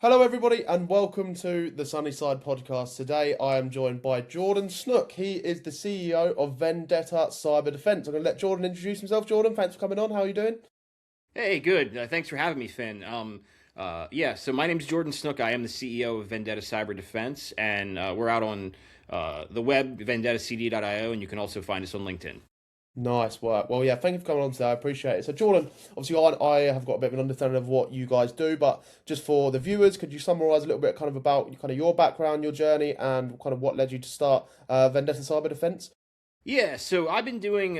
Hello, everybody, and welcome to the Sunnyside podcast. Today, I am joined by Jordan Snook. He is the CEO of Vendetta Cyber Defense. I'm going to let Jordan introduce himself. Jordan, thanks for coming on. How are you doing? Hey, good. Thanks for having me, Finn. So my name's Jordan Snook. I am the CEO of Vendetta Cyber Defense, and we're out on the web, vendettacd.io, and you can also find us on LinkedIn. Nice work. Well, yeah, thank you for coming on today. I appreciate it. So, Jordan, obviously, I have got a bit of an understanding of what you guys do, but just for the viewers, could you summarize a little bit kind of about kind of your background, your journey, and kind of what led you to start Vendetta Cyber Defense? Yeah, so I've been doing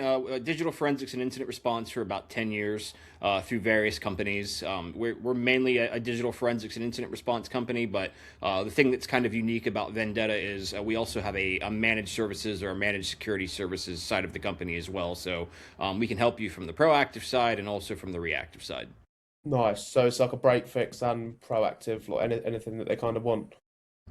digital forensics and incident response for about 10 years through various companies. We're mainly a digital forensics and incident response company, but the thing that's kind of unique about Vendetta is we also have a managed services or a managed security services side of the company as well. So we can help you from the proactive side and also from the reactive side. Nice. So it's like a break fix and proactive, like anything that they kind of want.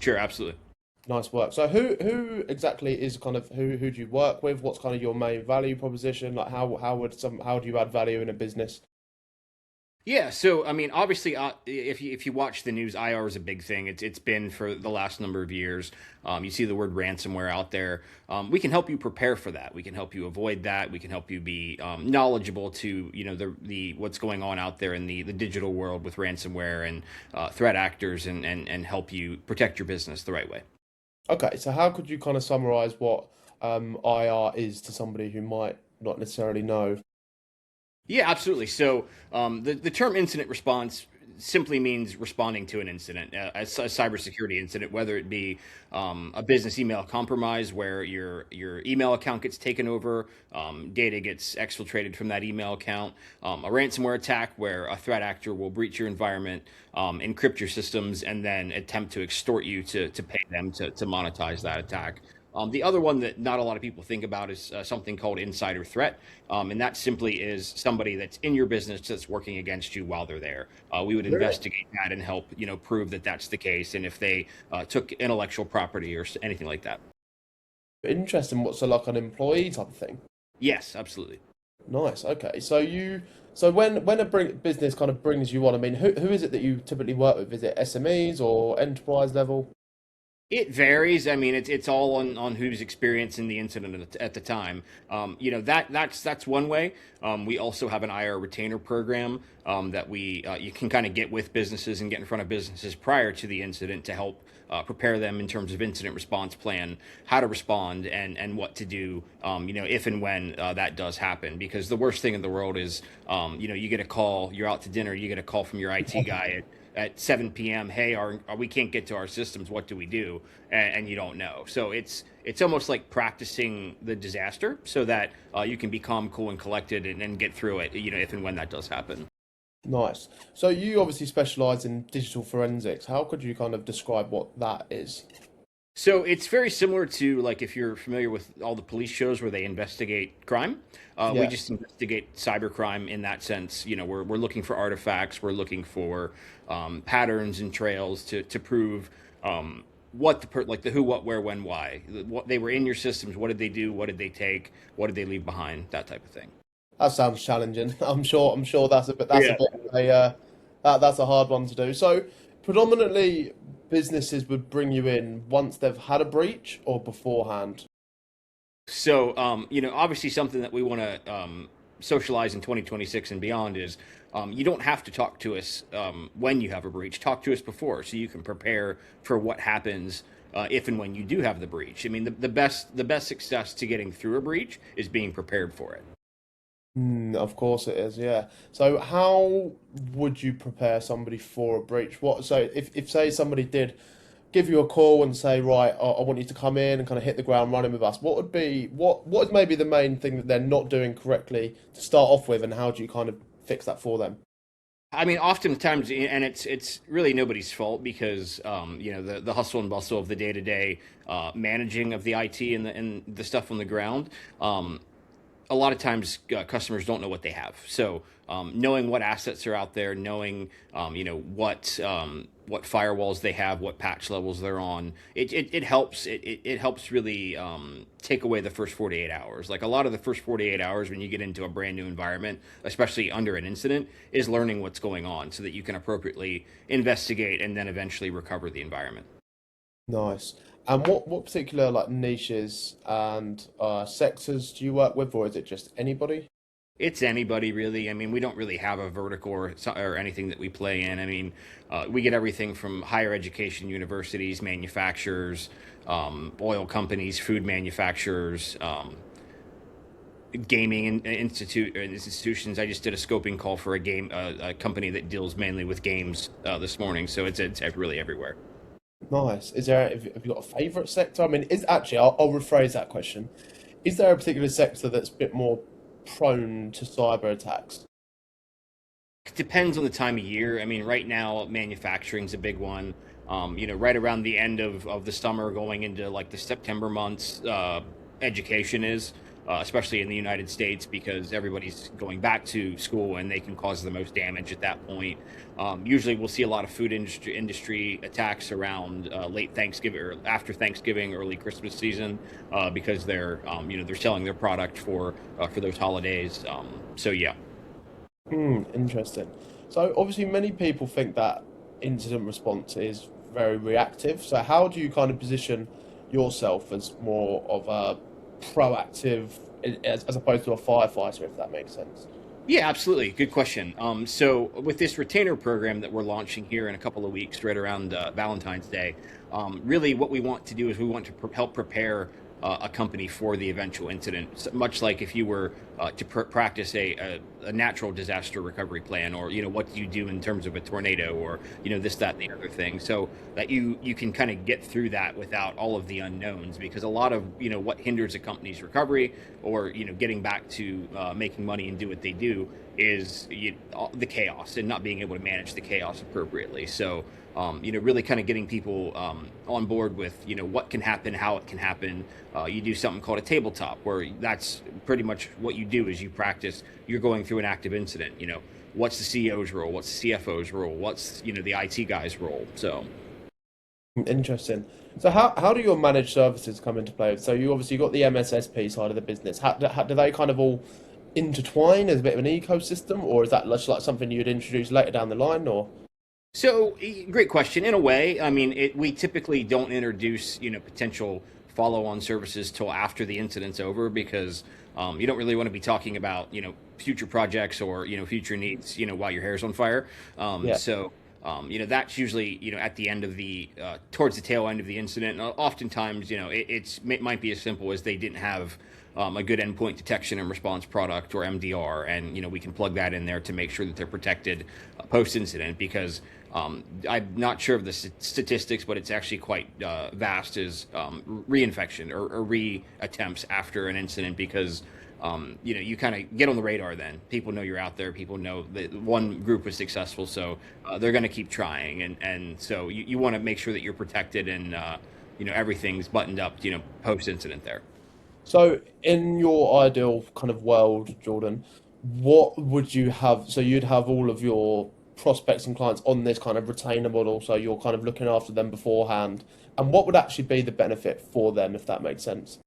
Sure, absolutely. Nice work. So who exactly is kind of who do you work with? What's kind of your main value proposition? Like how do you add value in a business? Yeah, so I mean, obviously, if you watch the news, IR is a big thing. It's been for the last number of years. You see the word ransomware out there. We can help you prepare for that. We can help you avoid that. We can help you be knowledgeable to the what's going on out there in the digital world with ransomware and threat actors, and help you protect your business the right way. Okay, so how could you kind of summarize what IR is to somebody who might not necessarily know? Yeah, absolutely. So the term incident response simply means responding to an incident, a cybersecurity incident, whether it be a business email compromise where your email account gets taken over, data gets exfiltrated from that email account, a ransomware attack where a threat actor will breach your environment, encrypt your systems, and then attempt to extort you to pay them to monetize that attack. The other one that not a lot of people think about is something called insider threat, and that simply is somebody that's in your business that's working against you while they're there. We would Really? investigate that and help prove that that's the case, and if they took intellectual property or anything like that. Interesting. What's so like an employee type of thing? Yes, absolutely. Nice. Okay. So when a business kind of brings you on, I mean, who is it that you typically work with? Is it SMEs or enterprise level? It varies. I mean, it's all on who's experiencing the incident at the time. That's one way. We also have an IR retainer program that we you can kind of get with businesses and get in front of businesses prior to the incident to help prepare them in terms of incident response plan, how to respond, and what to do. If and when that does happen. Because the worst thing in the world is, you get a call, you're out to dinner, you get a call from your IT guy at 7 p.m. Hey, we can't get to our systems. What do we do? And you don't know. So it's almost like practicing the disaster so that you can be calm, cool, and collected, and get through it. If and when that does happen. Nice. So you obviously specialize in digital forensics. How could you kind of describe what that is? So it's very similar to, like, if you're familiar with all the police shows where they investigate crime. We Yeah. just investigate cybercrime in that sense. We're looking for artifacts. We're looking for patterns and trails to prove what like the who, what, where, when, why. What they were in your systems. What did they do? What did they take? What did they leave behind? That type of thing. That sounds challenging. I'm sure that's a Yeah. bit of a that's a hard one to do. So predominantly businesses would bring you in once they've had a breach or beforehand. So, obviously, something that we want to socialize in 2026 and beyond is you don't have to talk to us when you have a breach. Talk to us before, so you can prepare for what happens if and when you do have the breach. I mean, the best success to getting through a breach is being prepared for it. Of course it is, yeah. So how would you prepare somebody for a breach? So if say somebody did give you a call and say, right, I want you to come in and kind of hit the ground running with us, what is maybe the main thing that they're not doing correctly to start off with, and how do you kind of fix that for them? I mean, oftentimes, and it's really nobody's fault because the hustle and bustle of the day to day managing of the IT and the stuff on the ground. a lot of times customers don't know what they have. So knowing what assets are out there, knowing what firewalls they have, what patch levels they're on, it helps. It helps really take away the first 48 hours. Like a lot of the first 48 hours when you get into a brand new environment, especially under an incident, is learning what's going on so that you can appropriately investigate and then eventually recover the environment. Nice. And what particular like niches and sectors do you work with, or is it just anybody? It's anybody really. I mean, we don't really have a vertical or anything that we play in. I mean, we get everything from higher education, universities, manufacturers, oil companies, food manufacturers, gaming institutions. I just did a scoping call for a company that deals mainly with games this morning. So it's really everywhere. Nice. Have you got a favorite sector? I mean, is actually I'll rephrase that question. Is there a particular sector that's a bit more prone to cyber attacks? It depends on the time of year. I mean, right now, manufacturing's a big one. Right around the end of the summer, going into like the September months, education is, especially in the United States, because everybody's going back to school and they can cause the most damage at that point. Usually, we'll see a lot of food industry attacks around late Thanksgiving or after Thanksgiving, early Christmas season, because they're selling their product for those holidays. So yeah. Hmm, interesting. So obviously, many people think that incident response is very reactive. So how do you kind of position yourself as more of a proactive, as opposed to a firefighter, if that makes sense? Yeah, absolutely. Good question. So with this retainer program that we're launching here in a couple of weeks, right around Valentine's Day, really what we want to do is we want to help prepare a company for the eventual incident, much like if you were to practice a natural disaster recovery plan, or what do you do in terms of a tornado, or this, that, and the other thing, so that you can kind of get through that without all of the unknowns, because a lot of what hinders a company's recovery or getting back to making money and do what they do is the chaos and not being able to manage the chaos appropriately. So really kind of getting people on board with what can happen, how it can happen. You do something called a tabletop, where that's pretty much what you do is you practice. You're going through an active incident. What's the CEO's role? What's the CFO's role? What's the IT guy's role? So Interesting. So how do your managed services come into play? So you obviously got the MSSP side of the business. How do they kind of all intertwine as a bit of an ecosystem, or is that just like something you'd introduce later down the line, or? So, great question. In a way, I mean, we typically don't introduce, potential follow-on services till after the incident's over, because you don't really want to be talking about, future projects or future needs, while your hair's on fire. Yeah. That's usually, at the end of towards the tail end of the incident. And oftentimes, it might be as simple as they didn't have a good endpoint detection and response product, or MDR, and we can plug that in there to make sure that they're protected post-incident, because I'm not sure of the statistics, but it's actually quite vast, is reinfection or re-attempts after an incident, because you kind of get on the radar then. People know you're out there. People know that one group was successful, so they're going to keep trying. And so you want to make sure that you're protected and, everything's buttoned up, post-incident there. So in your ideal kind of world, Jordan, what would you have? So you'd have all of your prospects and clients on this kind of retainer model, so you're kind of looking after them beforehand. And what would actually be the benefit for them, if that makes sense?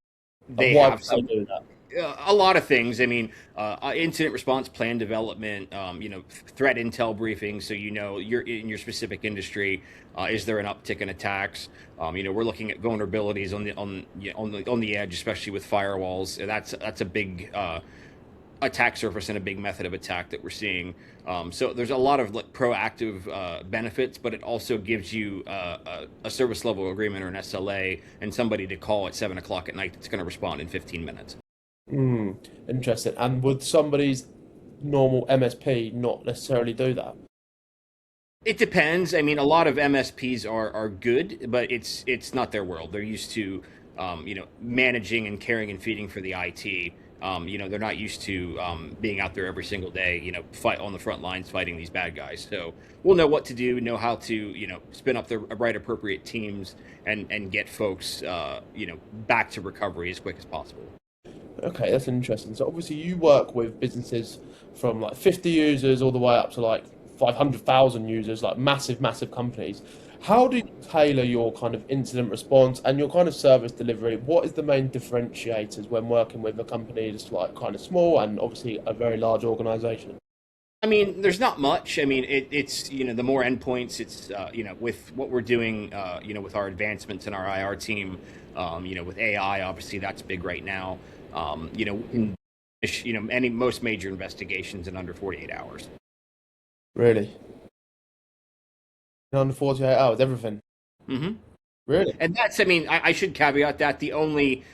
And They why have would they some do that? a lot of things. I mean, incident response plan development, threat intel briefing, so you're in your specific industry. Is there an uptick in attacks? We're looking at vulnerabilities on the edge, especially with firewalls. That's a big attack surface and a big method of attack that we're seeing. So there's a lot of like proactive benefits, but it also gives you a service level agreement or an SLA and somebody to call at 7 o'clock at night that's going to respond in 15 minutes. Hmm, interesting. And would somebody's normal MSP not necessarily do that? It depends. I mean, a lot of MSPs are good, but it's not their world. They're used to, managing and caring and feeding for the IT. They're not used to being out there every single day, fight on the front lines fighting these bad guys. So we'll know what to do, know how to, spin up the right appropriate teams and get folks, back to recovery as quick as possible. Okay, that's interesting. So obviously you work with businesses from like 50 users all the way up to like 500,000 users, like massive, massive companies. How do you tailor your kind of incident response and your kind of service delivery? What is the main differentiators when working with a company that's like kind of small and obviously a very large organization? I mean, there's not much. I mean, it's the more endpoints, it's with what we're doing, with our advancements in our IR team, with AI, obviously that's big right now. We can finish, any most major investigations in under 48 hours. Really? In under 48 hours, everything. Hmm. Really? And that's, I mean, I should caveat that the only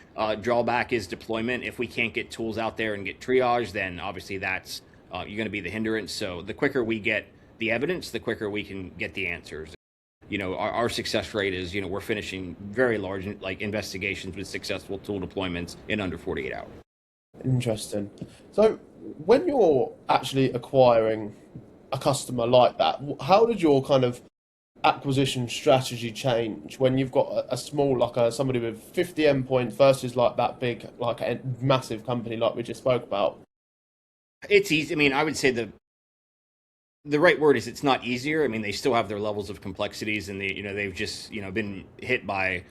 drawback is deployment. If we can't get tools out there and get triage, then obviously that's you're going to be the hindrance. So the quicker we get the evidence, the quicker we can get the answers. Our success rate is, we're finishing very large like investigations with successful tool deployments in under 48 hours. Interesting. So when you're actually acquiring a customer like that, how did your kind of acquisition strategy change when you've got a small like somebody with 50 endpoints versus like that big like a massive company like we just spoke about? It's easy. I mean, I would say the right word is it's not easier. I mean, they still have their levels of complexities, and they've just been hit by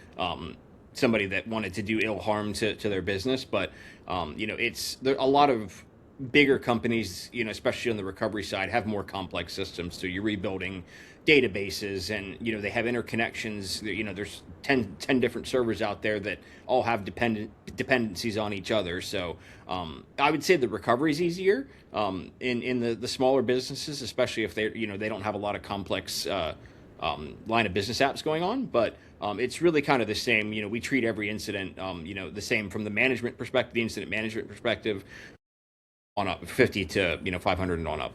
somebody that wanted to do ill harm to their business. But it's there a lot of bigger companies, especially on the recovery side, have more complex systems. So you're rebuilding databases, and they have interconnections. There's 10 different servers out there that all have dependencies on each other. So I would say the recovery is easier in the smaller businesses, especially if they don't have a lot of complex line of business apps going on. But it's really kind of the same. We treat every incident the same from the management perspective, the incident management perspective, on up 50 to 500 and on up.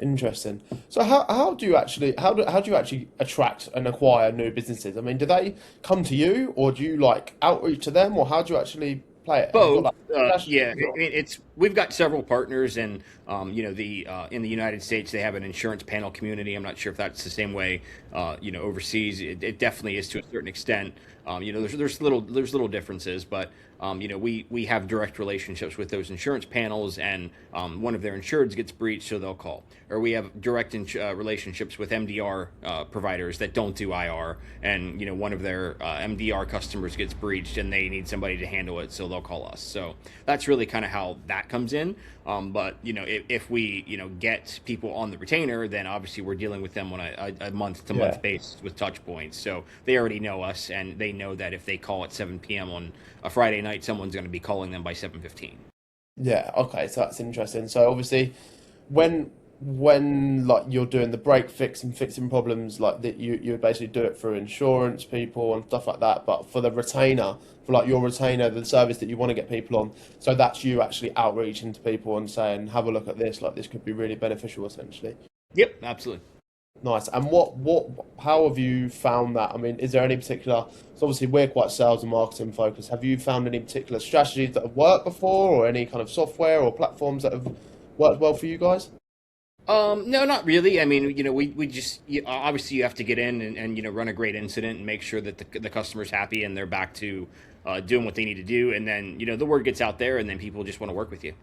Interesting. So how do you actually how do you actually attract and acquire new businesses? I mean, do they come to you or do you like outreach to them or how do you actually play it? Have you got Both, like yeah. strategies or It's we've got several partners, and the in the United States they have an insurance panel community. I'm not sure if that's the same way, overseas. It definitely is to a certain extent. There's little differences, but we have direct relationships with those insurance panels, and one of their insureds gets breached, so they'll call. Or we have direct relationships with MDR providers that don't do IR, and one of their MDR customers gets breached, and they need somebody to handle it, so they'll call us. So that's really kind of how that comes in. But if we get people on the retainer, then obviously we're dealing with them on a month to yeah. month basis with touch points. So they already know us, and they know that if they call at 7 p.m. on a Friday night, someone's going to be calling them by 7:15. Yeah, okay, so that's interesting. So obviously when like you're doing the break fix and fixing problems like that you basically do it for insurance people and stuff like that, but for the retainer, for like your retainer, the service that you want to get people on, so that's you actually outreaching to people and saying, have a look at this, like this could be really beneficial essentially. Yep, absolutely. Nice. And how have you found that? I mean, is there any particular, so obviously we're quite sales and marketing focused. Have you found any particular strategies that have worked before or any kind of software or platforms that have worked well for you guys? No, not really. I mean, we just obviously you have to get in and run a great incident and make sure that the customer's happy and they're back to doing what they need to do, and then the word gets out there, and then people just want to work with you.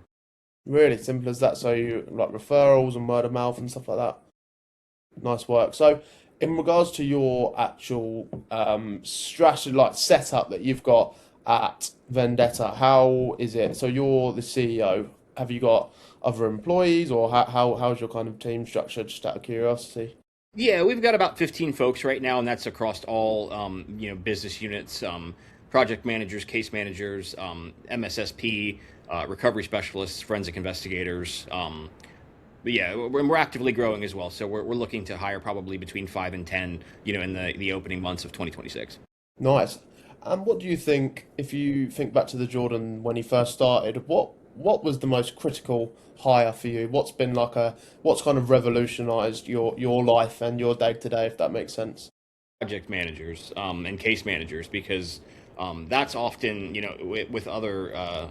Really simple as that. So you like referrals and word of mouth and stuff like that. Nice work. So in regards to your actual strategy, like setup that you've got at Vendetta, how is it? So you're the CEO. Have you got other employees, or how's your kind of team structure? Just out of curiosity. Yeah, we've got about 15 folks right now, and that's across all business units, project managers, case managers, MSSP, recovery specialists, forensic investigators. But yeah, we're actively growing as well. So we're looking to hire probably between 5 and 10, in the opening months of 2026. Nice. And what do you think, if you think back to the Jordan when he first started, what was the most critical hire for you? What's kind of revolutionized your life and your day to day, if that makes sense? Project managers and case managers, because that's often with other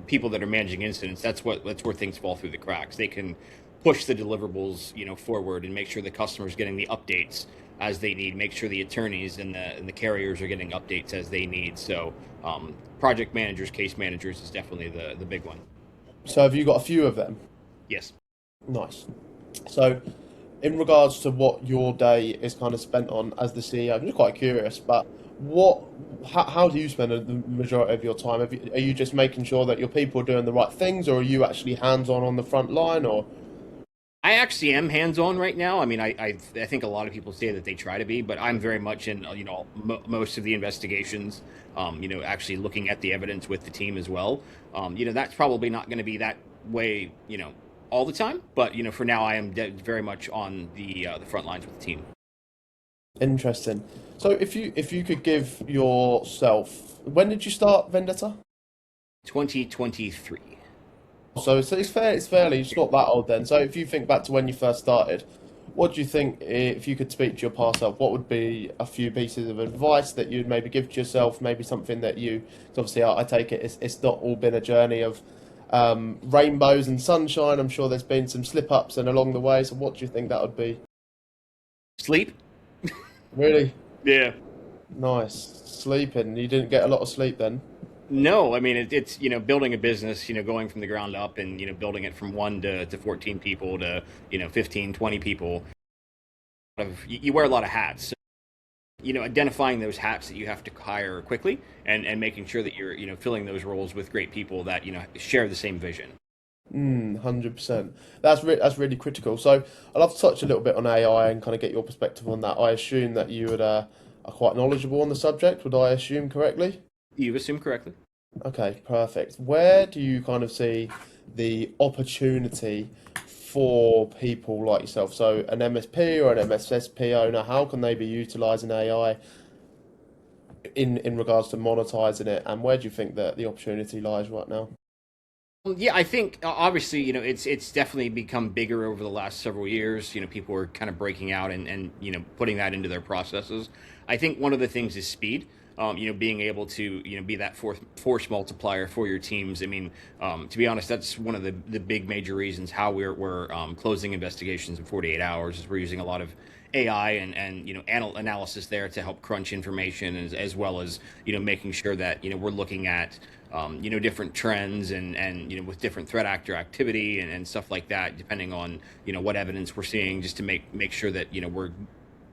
people that are managing incidents, that's where things fall through the cracks. They can push the deliverables forward and make sure the customer's getting the updates as they need, make sure the attorneys and the carriers are getting updates as they need. So project managers, case managers is definitely the big one. So have you got a few of them? Yes. Nice. So, in regards to what your day is kind of spent on as the CEO, I'm just quite curious, but what, how do you spend the majority of your time? Are you just making sure that your people are doing the right things, or are you actually hands-on on the front line, or? I actually am hands-on right now. I mean, I think a lot of people say that they try to be, but I'm very much in, most of the investigations, actually looking at the evidence with the team as well. That's probably not going to be that way, all the time, but, for now I am very much on the front lines with the team. Interesting. So if you could give yourself, when did you start Vendetta? 2023. So it's not that old then. So if you think back to when you first started, what do you think, if you could speak to your past self, what would be a few pieces of advice that you'd maybe give to yourself? Maybe something that 'cause obviously I take it it's not all been a journey of rainbows and sunshine. I'm sure there's been some slip ups and along the way. So what do you think that would be? Sleep. Really Yeah. nice sleeping. You didn't get a lot of sleep then. No, I mean it's building a business, going from the ground up and building it from 1 to 14 people to 15, 20 people. You wear a lot of hats. So, identifying those hats that you have to hire quickly and making sure that you're filling those roles with great people that share the same vision. 100%. That's really critical. So I'd love to touch a little bit on AI and kind of get your perspective on that. I assume that you are quite knowledgeable on the subject. Would I assume correctly? You've assumed correctly. Okay, perfect. Where do you kind of see the opportunity for people like yourself? So an MSP or an MSSP owner, how can they be utilizing AI in regards to monetizing it? And where do you think that the opportunity lies right now? Yeah, I think obviously it's definitely become bigger over the last several years. People are kind of breaking out and putting that into their processes. I think one of the things is speed. Being able to be that force multiplier for your teams. I mean, to be honest, that's one of the big major reasons how we're closing investigations in 48 hours. Is we're using a lot of AI and analysis there to help crunch information as well as making sure that we're looking at different trends and with different threat actor activity and stuff like that, depending on what evidence we're seeing, just to make sure that we're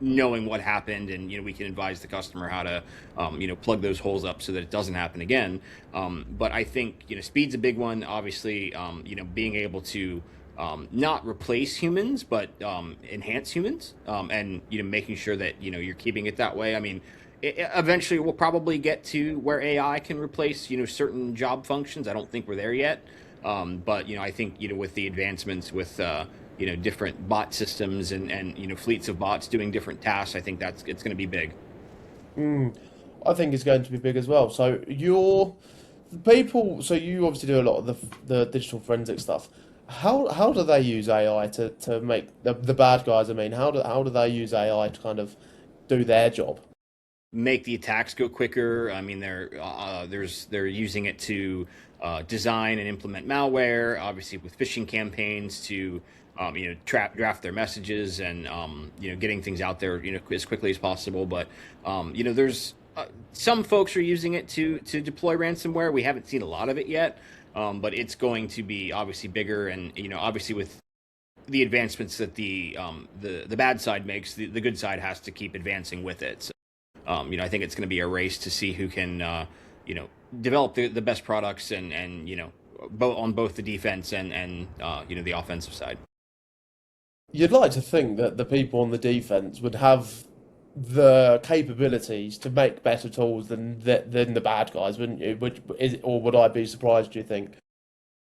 knowing what happened and we can advise the customer how to plug those holes up so that it doesn't happen again. But I think speed's a big one. Obviously, being able to not replace humans but enhance humans, and making sure that you're keeping it that way. I mean, eventually we'll probably get to where AI can replace certain job functions. I don't think we're there yet, but I think with the advancements with different bot systems and fleets of bots doing different tasks, I think it's going to be big. I think it's going to be big as well. So so you obviously do a lot of the digital forensic stuff. How do they use AI to make the bad guys? I mean, how do they use AI to kind of do their job? Make the attacks go quicker. I mean, they're using it to design and implement malware. Obviously, with phishing campaigns to draft their messages and getting things out there as quickly as possible. But there's some folks are using it to deploy ransomware. We haven't seen a lot of it yet, but it's going to be obviously bigger. And obviously with the advancements that the bad side makes, the good side has to keep advancing with it. So, I think it's going to be a race to see who can develop the best products and on both the defense and the offensive side. You'd like to think that the people on the defense would have the capabilities to make better tools than the bad guys, wouldn't you? Or would I be surprised, do you think?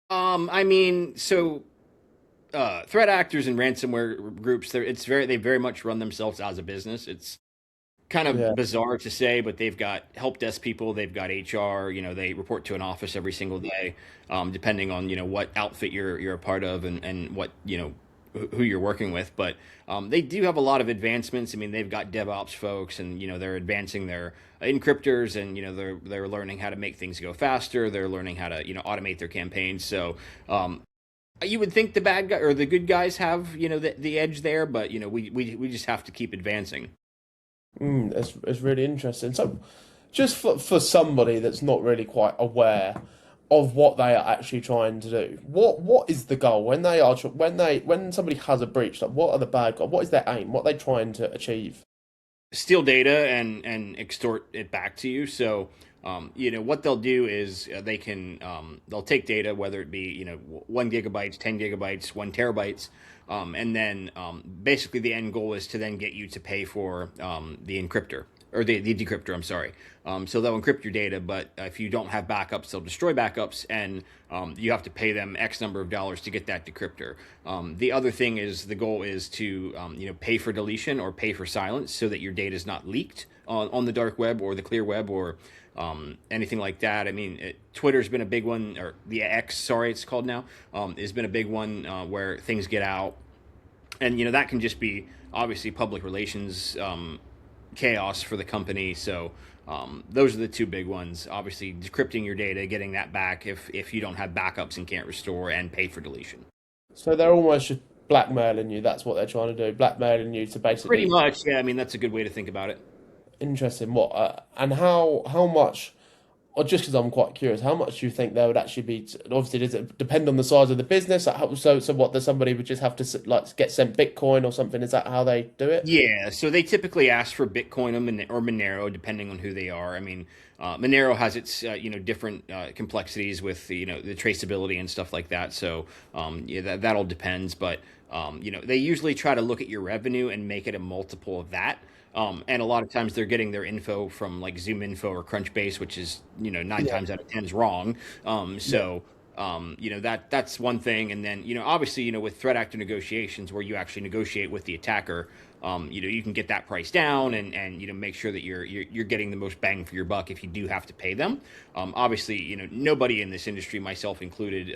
I mean, so threat actors and ransomware groups, they very much run themselves as a business. It's kind Yeah. of bizarre to say, but they've got help desk people, they've got HR. They report to an office every single day, depending on what outfit you're a part of and what who you're working with. But they do have a lot of advancements. I mean, they've got DevOps folks, and they're advancing their encryptors, and they're learning how to make things go faster. They're learning how to automate their campaigns. So you would think the bad guy or the good guys have the edge there, but we just have to keep advancing. It's really interesting. So, just for somebody that's not really quite aware of what they are actually trying to do, what is the goal when they are when somebody has a breach? Like, what are the bad guys? What is their aim? What are they trying to achieve? Steal data and extort it back to you. So, what they'll do is they'll take data, whether it be 1 gigabytes, 10 gigabytes, 1 terabytes, and then basically the end goal is to then get you to pay for the encryptor or the decryptor. I'm sorry. So they'll encrypt your data, but if you don't have backups, they'll destroy backups, and you have to pay them X number of dollars to get that decryptor. The other thing is the goal is to pay for deletion or pay for silence so that your data is not leaked on the dark web or the clear web or anything like that. I mean, Twitter's been a big one, or the X, sorry, it's called now, has been a big one where things get out, and that can just be obviously public relations chaos for the company. So those are the two big ones. Obviously, decrypting your data, getting that back if you don't have backups and can't restore, and pay for deletion. So they're almost just blackmailing you. That's what they're trying to do, blackmailing you to Pretty basically. much, yeah. I mean, that's a good way to think about it. Interesting. What and how much? Or just because I'm quite curious, how much do you think there would actually be? Obviously, does it depend on the size of the business? Like so what? Does somebody would just have to like get sent Bitcoin or something? Is that how they do it? Yeah, so they typically ask for Bitcoin or Monero, depending on who they are. I mean, Monero has its different complexities with the traceability and stuff like that. So yeah, that all depends. But they usually try to look at your revenue and make it a multiple of that. And a lot of times they're getting their info from like Zoom Info or Crunchbase, which is nine Yeah. times out of ten is wrong. Yeah. That's one thing. And then obviously with threat actor negotiations where you actually negotiate with the attacker, you can get that price down and make sure that you're getting the most bang for your buck if you do have to pay them. Obviously, nobody in this industry, myself included,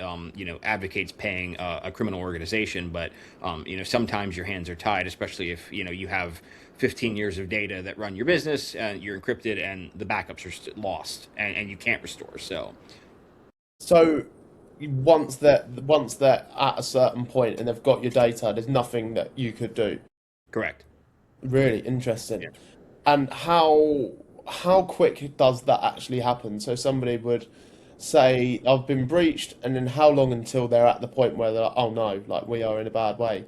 advocates paying a criminal organization, but sometimes your hands are tied, especially if you have 15 years of data that run your business and you're encrypted and the backups are lost and you can't restore. So So once they're at a certain point and they've got your data, there's nothing that you could do. correct. Really interesting. And how quick does that actually happen? So somebody would say, "I've been breached," and then how long until they're at the point where they're like, "Oh no, like we are in a bad way."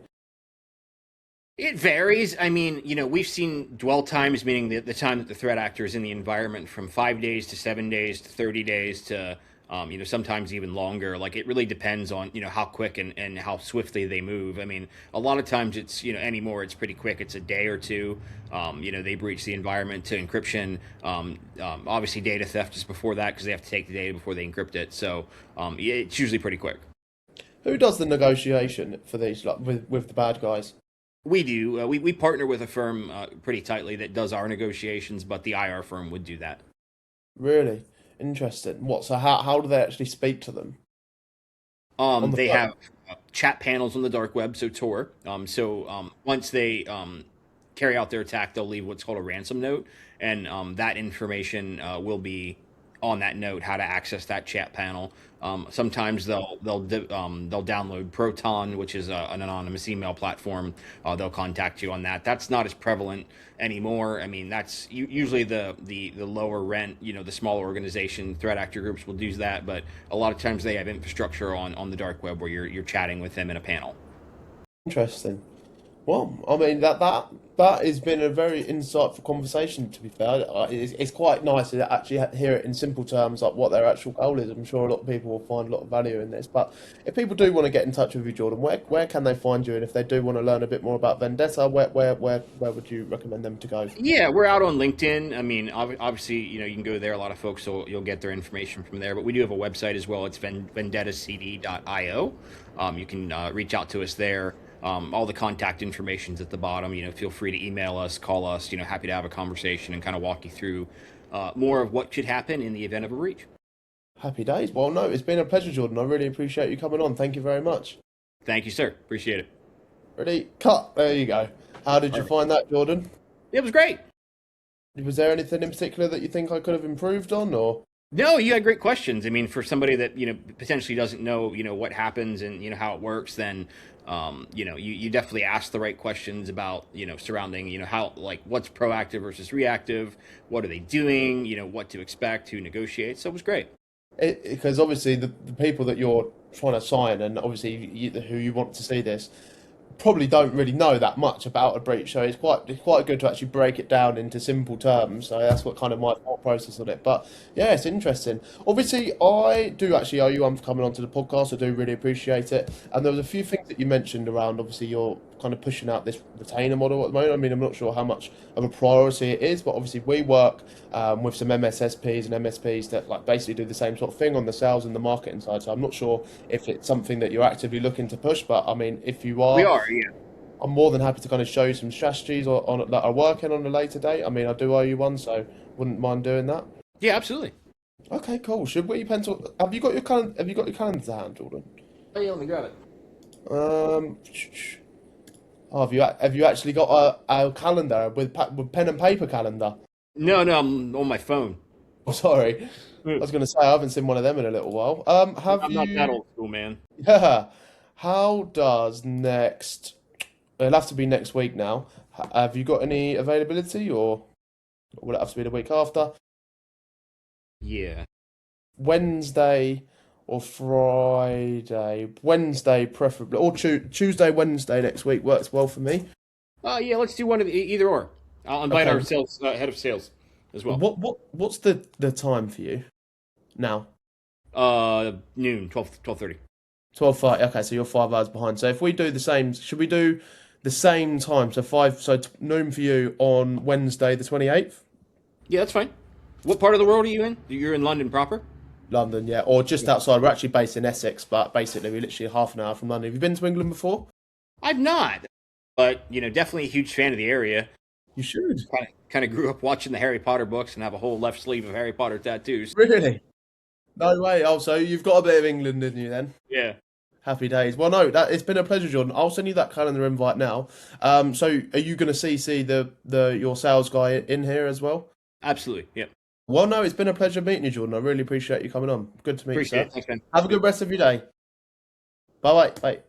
It varies. I mean, we've seen dwell times, meaning the time that the threat actor is in the environment, from 5 days to 7 days to 30 days to, sometimes even longer. Like it really depends on, how quick and how swiftly they move. I mean, a lot of times it's, anymore, it's pretty quick. It's a day or two. They breach the environment to encryption. Obviously, data theft is before that because they have to take the data before they encrypt it. So yeah, it's usually pretty quick. Who does the negotiation for these, like with the bad guys? We do. We partner with a firm pretty tightly that does our negotiations, but the IR firm would do that. Really interesting. What? So how do they actually speak to them on the They phone? have chat panels on the dark web, so Tor. Once they carry out their attack, they'll leave what's called a ransom note, and that information will be on that note how to access that chat panel. Sometimes they'll download Proton, which is an anonymous email platform. They'll contact you on that. That's not as prevalent anymore. I mean, that's usually the lower rent, the smaller organization threat actor groups will do that, but a lot of times they have infrastructure on the dark web where you're chatting with them in a panel. Interesting. Well, I mean that has been a very insightful conversation. To be fair, it's quite nice to actually hear it in simple terms, like what their actual goal is. I'm sure a lot of people will find a lot of value in this. But if people do want to get in touch with you, Jordan, where can they find you? And if they do want to learn a bit more about Vendetta, where would you recommend them to go? Yeah, we're out on LinkedIn. I mean, obviously, you can go there. A lot of folks you'll get their information from there. But we do have a website as well. It's vendettacd.io. You can reach out to us there. All the contact information's at the bottom. Feel free to email us, call us. Happy to have a conversation and kind of walk you through more of what could happen in the event of a breach. Happy days. Well, no, it's been a pleasure, Jordan. I really appreciate you coming on. Thank you very much. Thank you, sir. Appreciate it. Ready? Cut. There you go. How did you Perfect. find that, Jordan? It was great. Was there anything in particular that you think I could have improved on, or? No, you had great questions. I mean, for somebody that potentially doesn't know what happens and how it works, then You definitely ask the right questions about, surrounding, how, like, what's proactive versus reactive, what are they doing, what to expect, who negotiates. So it was great. Because obviously the people that you're trying to sign and obviously who you want to see this probably don't really know that much about a breach, so it's quite good to actually break it down into simple terms. So that's what kind of my thought process on it. But yeah, it's interesting. Obviously, I do actually owe you one for coming onto the podcast. I do really appreciate it. And there was a few things that you mentioned around. Obviously, you're kind of pushing out this retainer model at the moment. I mean, I'm not sure how much of a priority it is, but obviously we work with some MSSPs and MSPs that like basically do the same sort of thing on the sales and the marketing side. So I'm not sure if it's something that you're actively looking to push, but I mean, if you We are, are, yeah. I'm more than happy to kind of show you some strategies that are working on a later date. I mean, I do owe you one, so wouldn't mind doing that. Yeah, absolutely. Okay, cool. Should we pencil? Have you got your calendar? Have you got your calendar to hand, Jordan? Oh, yeah, let me grab it. Um, oh, have you actually got a calendar with pen and paper calendar? No, no, I'm on my phone. Oh, sorry. I Hmm. was going to say I haven't seen one of them in a little while. Have I'm not that you? old school, man. Yeah. How does next? It'll have to be next week now. Have you got any availability, or will it have to be the week after? Yeah. Wednesday or Friday? Wednesday preferably, or Tuesday, Wednesday next week works well for me. Yeah, let's do one of either or. I'll invite Okay. our sales head of sales as well. What's the time for you now? Noon, 12:30. 12:30. Okay, so you're 5 hours behind. So if we do the same, should we do the same time? So noon for you on Wednesday the 28th, Yeah, that's fine. What part of the world are you in? You're in London proper? London, yeah, or just outside. We're actually based in Essex, but basically we're literally half an hour from London. Have you been to England before? I've not, but definitely a huge fan of the area. You should. Kind of grew up watching the Harry Potter books and have a whole left sleeve of Harry Potter tattoos. Really? No way. Oh, so you've got a bit of England in you then. Yeah, Happy days. Well, no, that it's been a pleasure, Jordan. I'll send you that calendar invite now. So are you going to CC the your sales guy in here as well? absolutely. Yeah, Well, no, it's been a pleasure meeting you, Jordan. I really appreciate you coming on. Good to meet you, appreciate sir. it. Thanks, man. Have a good rest of your day. Bye bye. Bye.